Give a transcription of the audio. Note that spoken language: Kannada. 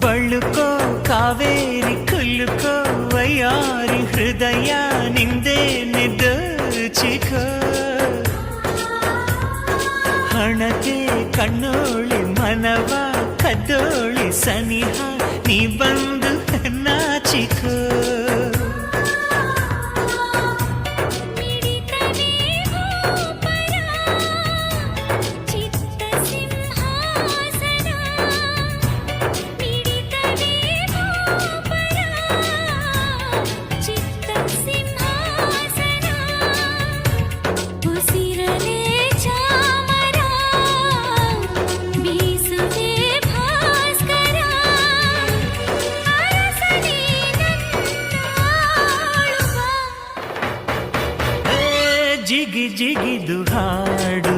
ಬಳ್ಳುಕೋ ಕಾವೇರಿ ಕುಲ್ಲುಕೋ ವಯ್ಯಾರಿ ಹೃದಯ ನಿಂದೇ ನಿದ್ದಚಿಕೋ ಹಣತೆ ಕಣ್ಣೋಳಿ ಮನವ ಕದ್ದೋಳಿ ಸನಿಹ ನೀ ಬಂದು ನಾಚಿಕೋ ಜಿಗಿ ಜಿಗಿದು ಹಾಡು